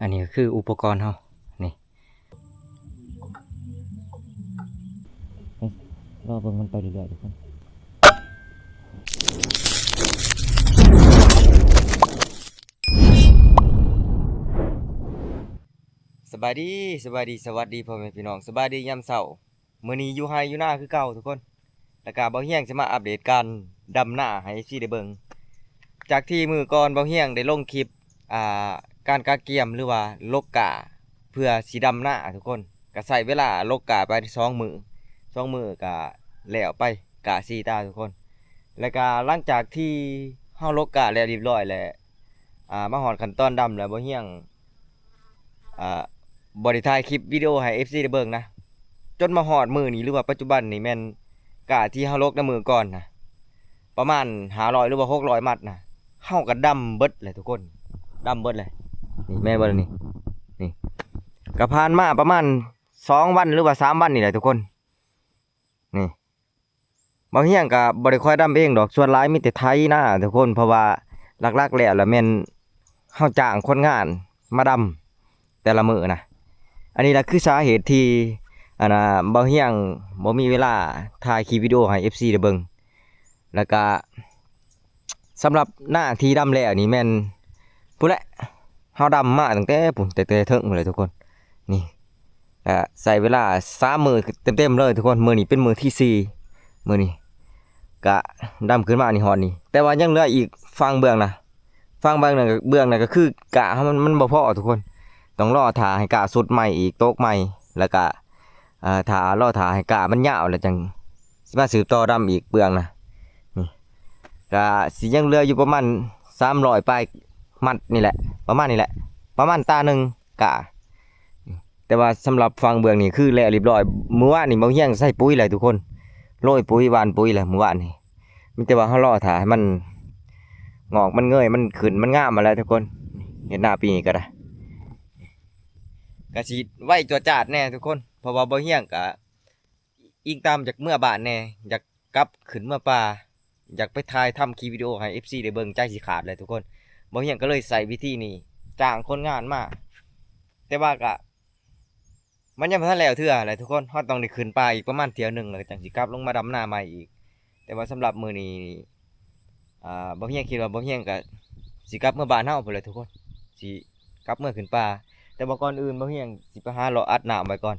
อันนี้ก็คืออุปกรณ์เฮานี่รอเบิ่งมันไปเรื่อยๆทุกคนสบายดีสวัสดีพ่อแม่พี่น้องสบายดียามเช้ามื้อนี้อยู่ไร่อยู่นาคือเก่าทุกคนแล้วก็เบาเฮียงสิมาอัปเดตการดำหน้าให้ซี่ได้เบิ่งจากที่มื้อก่อนเบาเฮียงได้ลงคลิปการกาเกียมหรือว่าลกกาเพื่อสิดำหน้าทุกคนก็ใช้เวลาลกกาไป2 มื้อก็แล้วไปกะ4ตาทุกคนแล้วก็หลังจากที่เฮาลกกาแล้วเรียบร้อยแล้วมาฮอดขั้นตอนดำแล้วเบาเฮียงบริถ่ายคลิปวิดีโอให้ FC ได้เบิ่งนะจนมาฮอดมื้อนี้หรือว่าปัจจุบันนี่แม่นกะที่เฮาลกในมื้อก่อนนะประมาณ500หรือว่า600มัดนะเฮาก็ดำเบิดเลยทุกคนดำเบิดเลยนี่แม่นบ่ล่ะนี่ก็ผ่านมาประมาณ2วันหรือว่า3วันนี่แหละทุกคนนี่บางเฮียงก็บ่ได้ค่อยดำเองดอกส่วนหลายมีแต่ไถนาทุกคนเพราะว่าหลักๆแล้วแม่นเฮาจ้างคนงานมาดำแต่ละมื้อนะอันนี้แหละคือสาเหตุที่บางเฮียงบ่มีเวลาถ่ายคลิปวิดีโอให้ FC ได้เบิ่งแล้วก็สำหรับหน้าที่ดำแล้วนี่แม่นพุ่นแหละเฮาดำมาตั้งแต่พุ่นแต่เทิงพุ่นเลยทุกคนนี่ใส่เวลา3มื้อเต็มๆเลยทุกคนมื้อนี้เป็นมื้อที่4มื้อนี้ก็ดำขึ้นมานี่ฮอดนี่แต่ว่ายังเหลืออีกฟังเบื้องน่ะก็คือกะมันบ่พอทุกคนต้องรอถ่าให้กะสุดใหม่อีกโต๊ะใหม่แล้วก็รอถ่าให้กะมันยาวแล้วจังสิมาสืบต่อดำอีกเบื้องนะนี่ก็สิยังเหลืออยู่ประมาณ300ปลายมัดนี่แหละประมาณนี้แหละประมาณตาหนึงกะแต่ว่าสำหรับฟังเบื้องนี่คือแล้วเรียบร้อยมื้อวานนี่บ่เฮียงใส่ปุ๋ยเลยทุกคนโรยปุ๋ยหว่านปุ๋ยแหละมื้อวานนี่มีแต่ว่าเฮารอถ่าให้มันงอกมันเงยมันขึ้นมันงามมาแล้วทุกคนเห็นหน้าปีนี้ก็ได้ก็สิไว้จั่วจาดแน่ทุกคนเพราะว่าบ่เฮียงก็อิงตามจากเมื่อบ้านแน่อยากกลับขึ้นเมื่อป่าอยากไปถ่ายทำคลิปวิดีโอให้ FC ได้เบิ่งใจสิขาดเลยทุกคนบ่เฮียงก็เลยใส่วิธีนี้จ้างคนงานมาแต่ว่าก็มันยังบ่ทันแล้วเทื่อเลยทุกคนเฮาต้องได้ขึ้นป่าอีกประมาณเที่ยวหนึงแล้วจังสิกลับลงมาดำนาใหม่อีกแต่ว่าสำหรับมื้อนี้บ่เฮียงคิดว่าบ่เฮียงก็สิกลับเมื่อบ้านเฮาพุ่นเลยทุกคนสิกลับเมื่อขึ้นป่าแต่บ่ก่อนอื่นบ่เฮียงสิไปหาเลาะอัดน้ำไว้ก่อน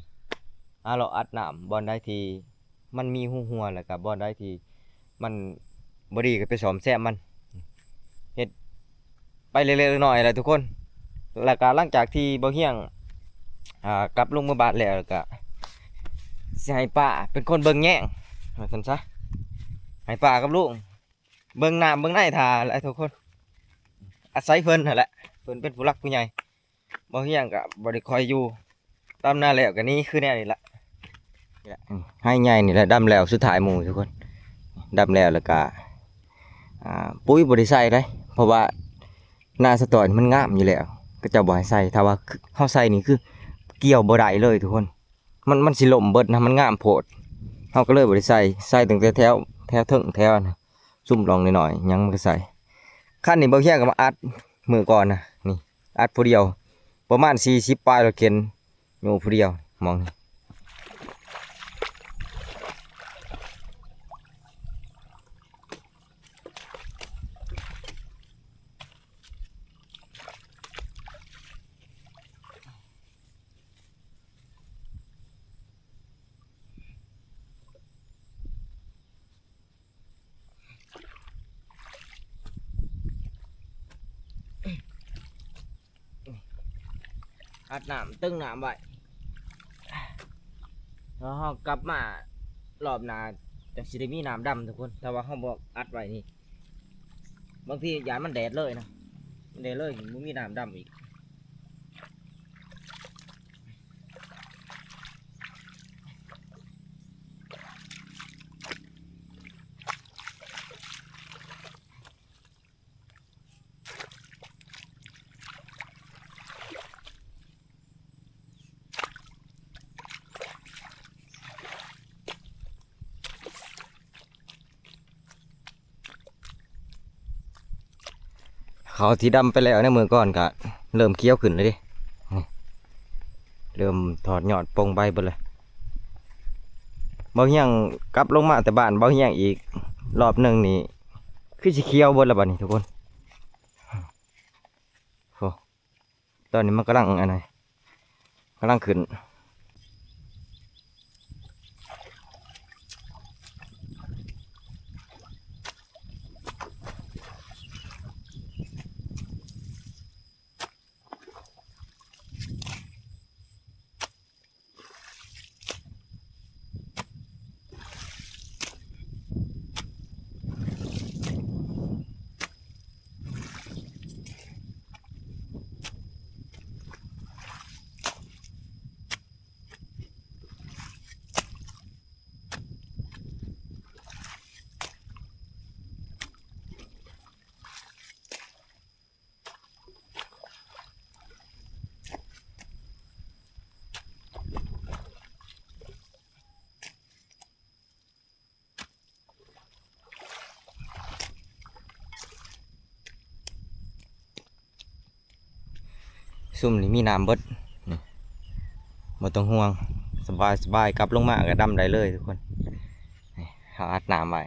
หาเลาะอัดน้ำบ่อนใดที่มันมีหัวแล้วก็บ่อนใดที่มันบ่ดีก็ไปซ่อมแซมมันเฮ็ดไปเรื่อยๆหน่อยๆแหละทุกคนแล้วก็หลังจากที่บ่เฮียงกลับลงมาบ้านแล้วก็สิให้ป้าเป็นคนเบิ่งแย่งว่าซั่นซะให้ป้ากับลุงเบิ่งน้ำเบิ่งในท่าแหละทุกคนอาศัยเพิ่นนั่นแหละเพิ่นเป็นผู้หลักผู้ใหญ่บ่เฮียงก็บ่ได้คอยอยู่ตามหน้าแล้วก็นี่คือแนวนี้ล่ะให้ใหญ่นี่แหละดำแล้วสุดท้ายหมู่ทุกคนดำแล้วก็ปุ๋ยบ่ได้ใส่เด้เพราะว่าหน้าสตอนี่มันงามอยู่แล้วก็จะบ่ให้ใส่ถ้าว่าเฮาใส่นี่คือเกี่ยวบ่ได้เลยทุกคนมันสิล่มเบิดนะมันงามโพดเฮาก็เลยบ่ได้ใส่ตั้งแต่แถวเทิงแถวนะซุ่มลองหน่อยๆยังมันก็ใส่คันนี้บ่เฮียงก็มาอัดมือก่อนนะนี่อัดผู้เดียวประมาณ40ปลายรถเข็นอยู่ผู้เดียวมองอัดน้ำตึ้งน้ำไว้แล้วเรากลับมารอบหน้าจะสิได้มีน้ำดำทุกคนถ้าว่าเราบอกอัดไว้นี่บางทียานมันแดดเลยนะมันแดดเลยมันมีน้ำดำอีกเขาที่ดำไปแล้วในมือก่อนก็เริ่มเคี้ยวขึ้นเลยดิ เริ่มถอดยอดปงใบเบิดเลยเบาเฮียงกลับลงมาแต่บ้านเบาเฮียงอีกรอบหนึ่งนี่คือสิเขียวเบิดแล้วบัดนี้ทุกคนโอ้ตอนนี้มันกำลังอะไรกำลังขึ้นซุ่มนี่มีน้ำเบิดนี่บ่ต้องห่วงสบายสบายกลับลงมาก็ดำได้เลยทุกคนนี่เอาอัดน้ำไว้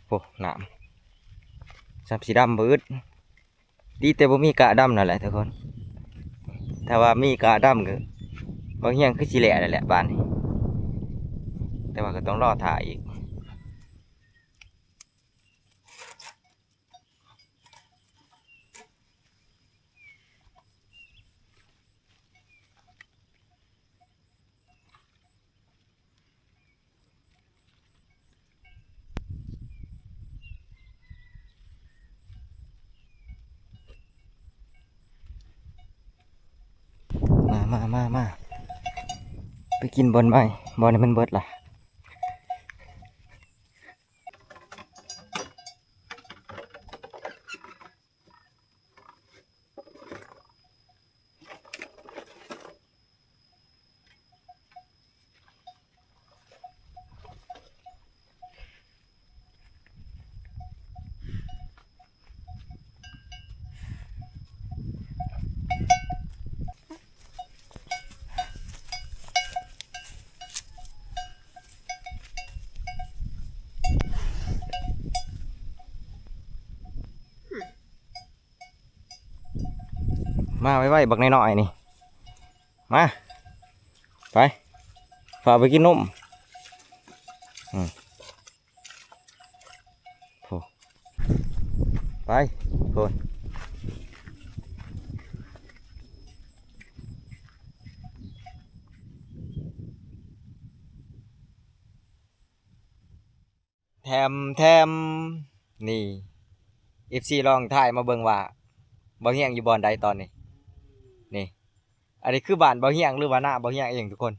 โอ้น้ำสับสีดำเบิดดีแต่บ่มีกะดำนั่นแหละทุกคนถ้าว่ามีกะดำก็บางอย่างคือสิแหล่นั่นแหละบ้านนี้แต่ว่าก็ต้องรอถ่ายอีกมาไปกินบอนไหมบอนนี่มันเบิดล่ะมาไว้บักน้อยๆนี่มาไปฝากไปกินนมโอ้ไปโคนแถมนี่ FC ลองถ่ายมาเบิ่งว่าบ่เฮียงอยู่บ่อนใดตอนนี้นี่อันนี้คือบ้านบ่เฮียงหรือว่าหน้าบ่เฮียงเองทุกคน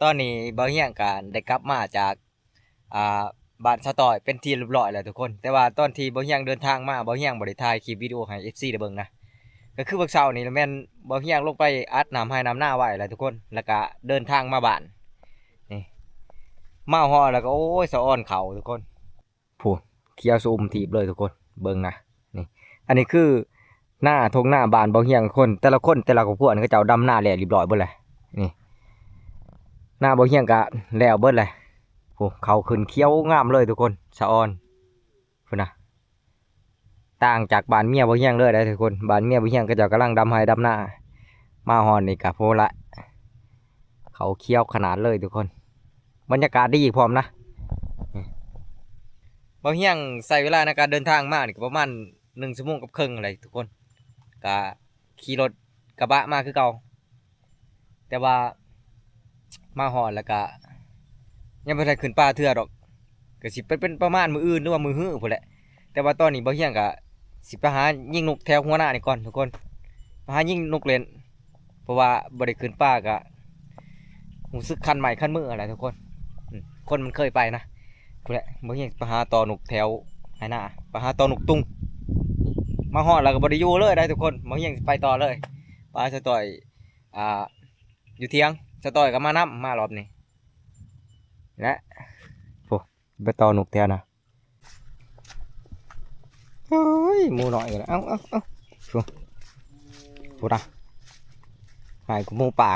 ตอนนี้บ่เฮียงกันได้กลับมาจากบ้านสะต่อยเป็นที่เรียบร้อยแล้วทุกคนแต่ว่าตอนที่บ่เฮียงเดินทางมาบ่เฮียงบ่ได้ถ่ายคลิปวิดีโอให้ FC ได้เบิ่งนะก็คือเมื่อเช้านี่แม่นบ่เฮียงลงไปอัดน้ำให้น้ำหน้าไว้แล้วทุกคนแล้วก็เดินทางมาบ้านนี่มาฮอดแล้วก็โอ้ยสะอ้อนเขาทุกคนพูดเคี้ยวซูมถีบเลยทุกคนเบิ่งนะนี่อันนี้คือหน้าทงหน้าบ้านบ่เฮียงคนแต่ละคนแต่ละครอบครัวนี่ก็เจ้าดำหน้าแล้วเรียบร้อยเบิดเลยนี่หน้าบ่เฮียงก็แล้วเบิดเลยโอ้เขาขึ้นเคี้ยวงามเลยทุกคนสะอ้อนพุ่นนะต่างจากบ้านเมียบ่เฮียงเลยได้ทุกคนบ้านเมียบ่เฮียงก็เจ้ากำลังดำให้ดำหน้ามาฮอนนี่ก็โพละเขาเคี้ยวขนาดเลยทุกคนบรรยากาศดีพร้อมนะบ่เฮียงใส่เวลาในการเดินทางมานี่ก็ประมาณ1 ชั่วโมงกับครึ่งอะไรทุกคนก็ขี่รถกระบะมาคือเก่าแต่ว่ามาฮอดแล้วก็ยังบ่ทันขึ้นป่าเทื่อดอกก็สิเป็นประมาณมื้ออื่นหรือว่ามื้อฮื้อพุ่นแหละแต่ว่าตอนนี้บ่เฮียงก็สิไปหายิงนกแถวหัวหน้านี่ก่อนทุกคนไปหายิงนกเล่นเพราะว่าบ่ได้ขึ้นป่าก็รู้สึกคันใหม่คันมืออะไรทุกคนคนมันเคยไปนะพุ่นแหละบ่เฮียงไปหาตอนกแถวไหหน้าไปหาตอนกตุงมาฮอดแล้วก็บ่ได้อยู่เลยได้ทุกคนบ่เฮียงไปต่อเลยปลาสะต่อยอยู่เที่ยงสะต่อยก็มารอบนี้และโอ้ไปต่อนกแถวนะเฮ้ยหมูหน่อยเลยเอ้าชูพูดนะไป หายกูหมูป่า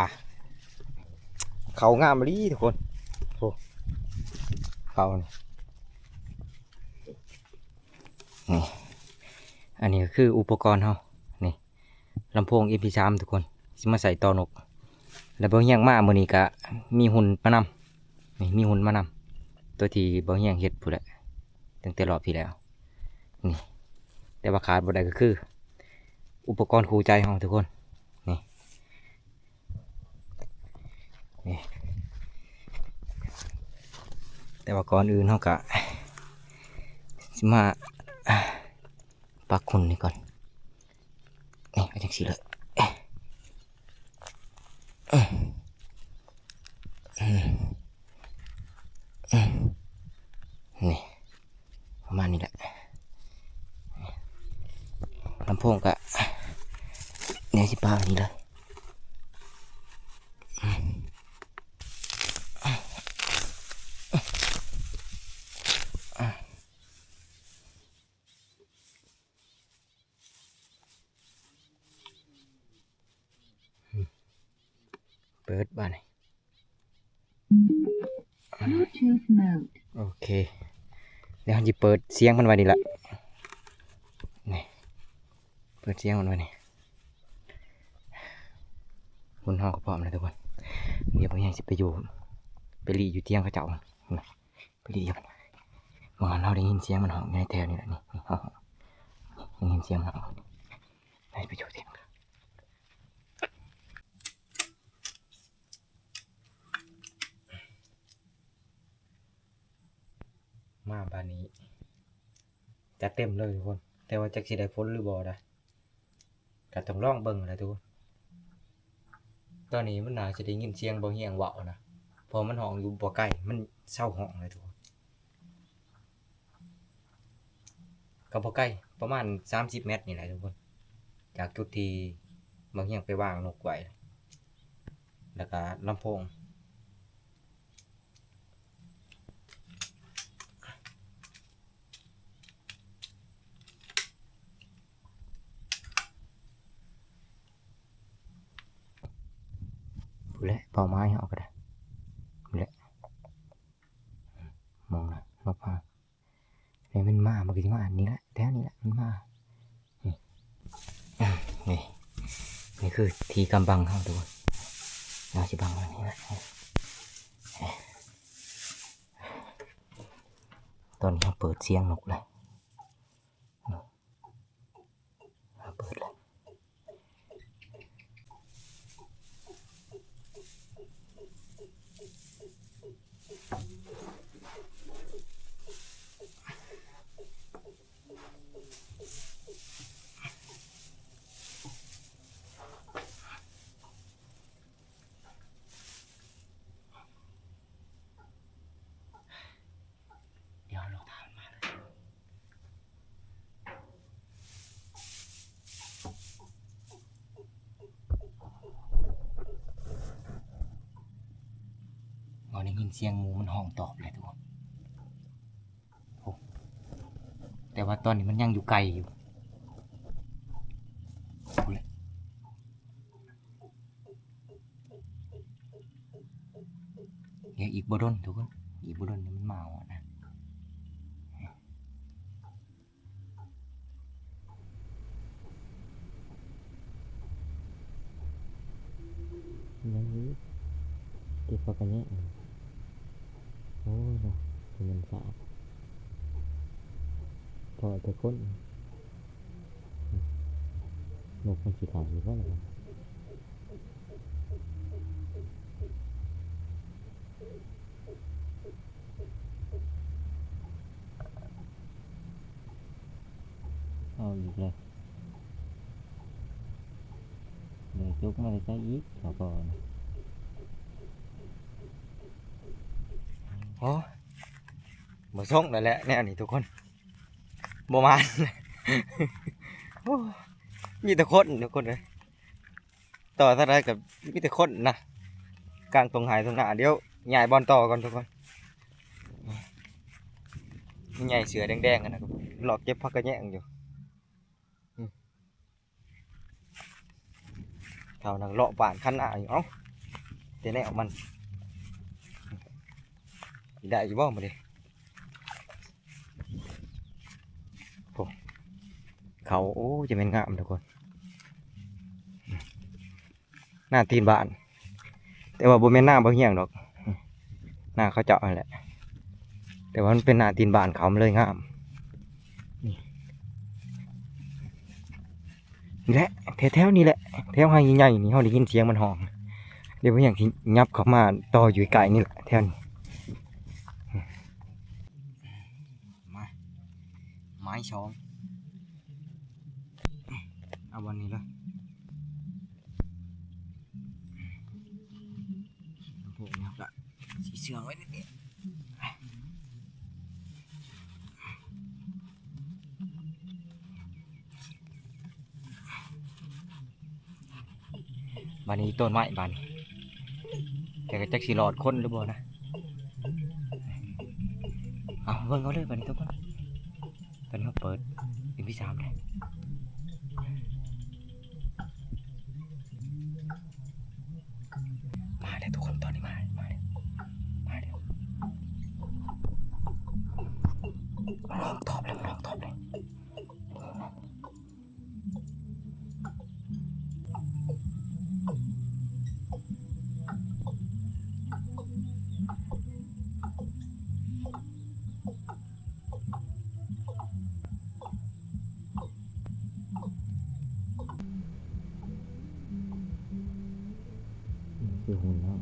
เขางามลีทุกคนโอ้เขานี่อันนี้ก็คืออุปกรณ์เฮานี่ลำโพง MP3 ทุกคนสิมาใส่ต่อนกแล้วบ่เฮียงมามื้อนี้ก็มีหุ่นมานำนี่มีหุ่นมานำตัวที่บ่เฮียงเฮ็ดพู้นแหละตั้งแต่รอบที่แล้วนี่แต่ว่าขาดบ่ได้ก็คืออุปกรณ์คู่ใจเฮาทุกคนนี่นี่แต่ว่าก่อนอื่นเฮาก็สิมาปักหุ่นนี่ก่อนนี่ไปจังซี่เลยนี่ประมาณนี้แหละลำโพงก็เนี่ยสิป้าอันนี้เลยเปิดบ้านไหน Bluetooth mode โอเคเดี๋ยวเราจะเปิดเสียงมันไว้นี่ละนี่เปิดเสียงมันไว้นี่คุณห้องก็พร้อมแล้วทุกคนเดี๋ยวผมยังจะไปอยู่ไปรีอยู่เตียงเขาเจ้าไปรีอยู่มันเราได้ยินเสียงมันห้องในแถวนี่แหละนี่ห้องได้ยินเสียงมันห้องได้ไปอยู่เตียงมาบ้านนี้จะเต็มเลยทุกคนแต่ว่าจะสิได้พ้นหรือบ่ได้ก็ต้องลองเบิ่งแหละทุกคนตอนนี้มันน่าจะได้ยินเสียงบ่เฮียงเว้านะเพอมันห้องอยู่บ่ใกล้มันเศร้าห้องเลยทุกคนก็บ่ใกล้ประมาณ30 เมตรนี่แหละทุกคนจากจุดที่บ่เฮียงไปวางนกไว้แล้วก็ลำโพงพูดแล้วเป่าไม้เอาก็ได้พูดแล้วมองนะนกมาเนี่ยมันมามันก็จะมาอันนี้แหละแถวนี้แหละมันมานี่นี่นี่คือทีกำบังเขาทุกคนเราจะบังอันนี้แหละตอนนี้เราเปิดเสียงนกเลยเราเปิดเลยเดี๋ยวเราทำมาเลยเราได้ยินเสียงหมูมันห้องตอบเลยทุกคนโอ้แต่ว่าตอนนี้มันยังอยู่ไกลอยู่พูดเลยเดี๋ยวอีกบ่ดนทุกคนอีกบ่ดนมันมาอ่ะนะยังนี้เก็บปากกันเนี่ยโอ้ยเนาะมันสะอาดพอแต่คนนกมันสีขาวหรือว่าอะไรเอาอีกเลยเดี๋ยวจุกมาใช้อีกเขาก่อนโอ้บ่ส่งได้แล้วเนี่ยนี่ทุกคนบ่มา โอ้มีแต่คนทุกคนเลยต่อเท่าไรกับมีแต่คนนะกลางตรงหายตรงหน้าเดี๋ยวใหญ่บอลต่อก่อนทุกคนใหญ่เสือแดงๆกันนะครับหลอกเก็บพักกระแยงอยู่ ท่านังเลาะป่านคันหน้าอยู่เอ้าแต่แนวมันได้อยู่บ่มาดิโอ้เขาโอ้จะเป็นงามทุกคนหน้าตีนบ้านแต่ว่าบ่แม่นหน้าบ่เฮียงดอกหน้าเขาเจาะนั่นแหละแต่ว่ามันเป็นหน้าตีนบ้านเขามันเลยงามนี่แหละแถวๆนี่แหละแถวห้างใหญ่ๆนี่เฮาได้ยินเสียงมันห้องเดี๋ยวบ่อย่างที่ยับเข้ามาต่ออยู่ไกลนี่แหละแถวนี้มาไม้ช้องเอาวันนี้ละพวกนี้ก็สีเสืองไว้นิดเดียวบานนี้ต้นไม้บานนี้แต่ก็จักสีหลอดคนหรือบ่นะเอาเบิ่งเอาเลยบานนี้ทุกคนตอนนี้เขาเปิดเป็นที่3เลยมาเลยทุกคนตอนนี้มาเลยลองทอบเลยคือหุ่นเนาะ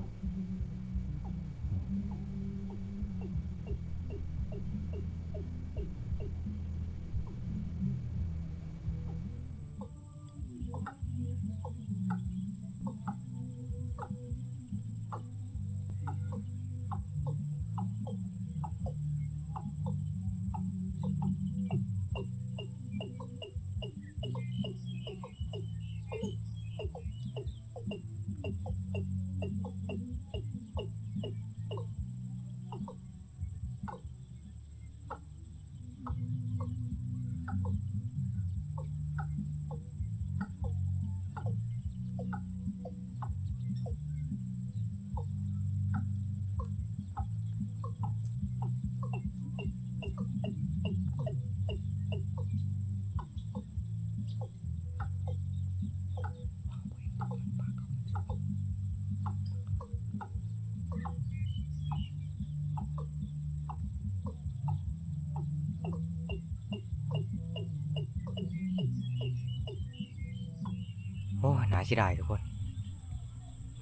โอ้น่าเสียดายทุกคน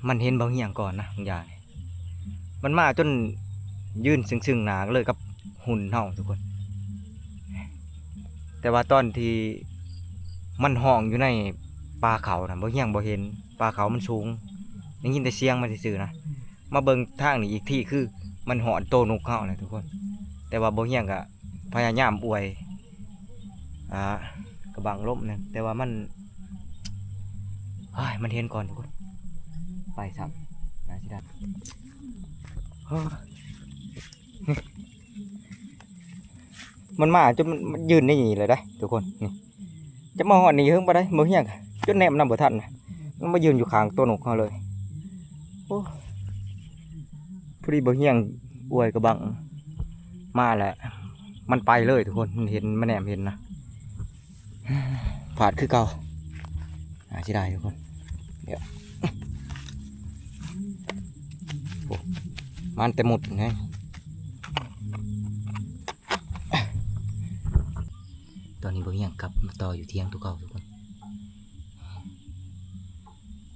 มันเห็นบางอย่างก่อนนะบางอย่างมันมาจนยืนซึ่งหนาเลยกับหุ่นเฮาทุกคนแต่ว่าตอนที่มันห้องอยู่ในป่าเขานะบ่เฮียงบ่เห็นป่าเขามันสูงได้ยินแต่เสียงมันซื่อๆนะมาเบิ่งทางนี้อีกที่คือมันหอนโตนกเฮาเลยทุกคนแต่ว่าบ่เฮียงก็พยายามอวยกระบังลมนั่นแต่ว่ามันมันเห็นก่อนทุกคนไปซ้ำน่าสิได้มันมาจนมันยืนได้อย่างนี้เลยได้ทุกคนนี่จะมาหอนนี่เฮิงบ่ได้บ่เฮียงจนแนมนำบ่ทันนะมันมายืนอยู่ข้างตัวนกเขาเลยโอ้พอดีบ่เฮียงอวยกระบังมาแหละมันไปเลยทุกคนมันเห็นมันแนมเห็นนะผาดคือเก่าน่าสิได้ทุกคนเดี๋ยวมันแต่หมดไงตอนนี้บ่ยังกลับมาต่ออยู่เที่ยงทุกคน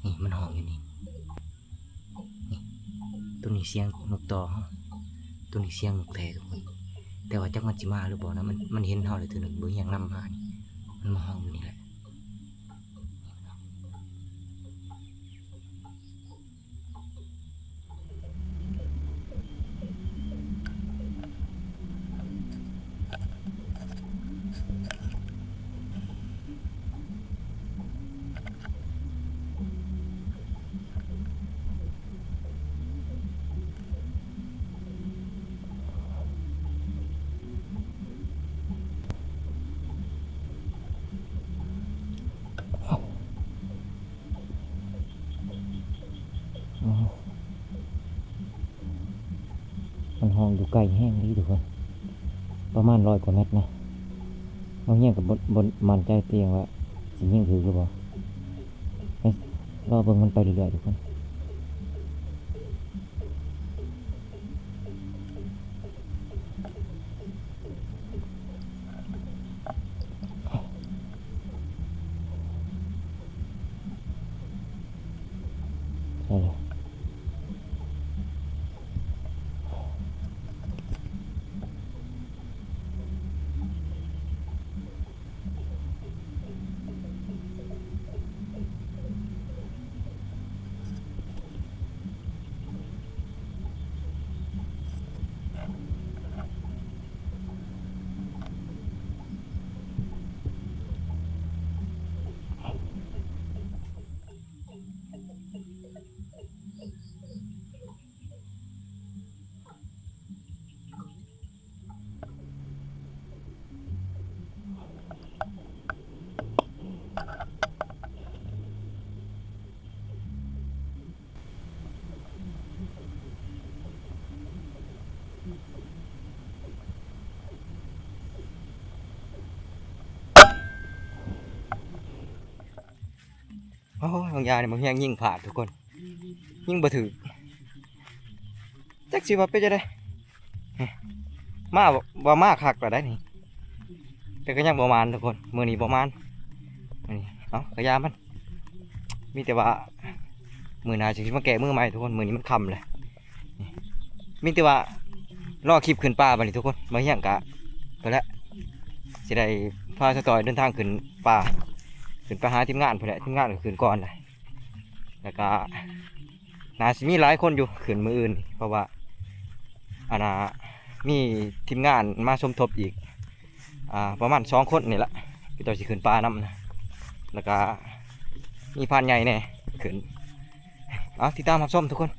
นี่มันห้องอยู่นี่ตัวนี้เสียงนกต่อตัวนี้เสียงนกแท้ทุกคนแต่ว่าจักมันจิมาหรือเปล่านะมันเห็นเฮาเลยตัวหนึ่งบ่ยังนำมานี่มันมาห้องอยู่นี่แหละ อ๋อมันห้องอยู่ไกลแห้งนี่ทุกคนประมาณ100 กว่าเมตรนะบางเงี้ยกับบนมันใจเตียงว่าสิยิ่งถือหรือเปล่าให้รอเบิ่งมันไปเรื่อยๆทุกคนใช่เลยโอ้ยบางยาเนี่ยบางอย่างยิ่งผ่าดทุกคนยิ่งบ่ถือจักสิว่าเป็นจะได้มาบ่มาคักก็ได้นี่แต่ก็ยังประมาณทุกคนมื้อนี้ประมาณนี่เอากระยามันมีแต่ว่ามื้อหน้าจะมาแกะมือใหม่ทุกคนมื้อนี้มันค่ำเลยนี่มีแต่ว่ารอคลิปขึ้นป่าบัดนี้ทุกคนบางอย่างกะไปแล้วสิได้พาสตอยเดินทางขึ้นป่าขึ้นไปหาทีมงานพุ่นแหละทีมงานก็ขึ้นก่อนเลยแล้วก็น่าสิมีหลายคนอยู่ขึ้นมื้ออื่นเพราะว่าอันน่ะมีทีมงานมาสมทบอีกประมาณ2 คนนี่แหละพี่ต่อสิขึ้นป่านำนะแล้วก็มีพานใหญ่แน่ขึ้นเอาติดตามรับชมทุกคน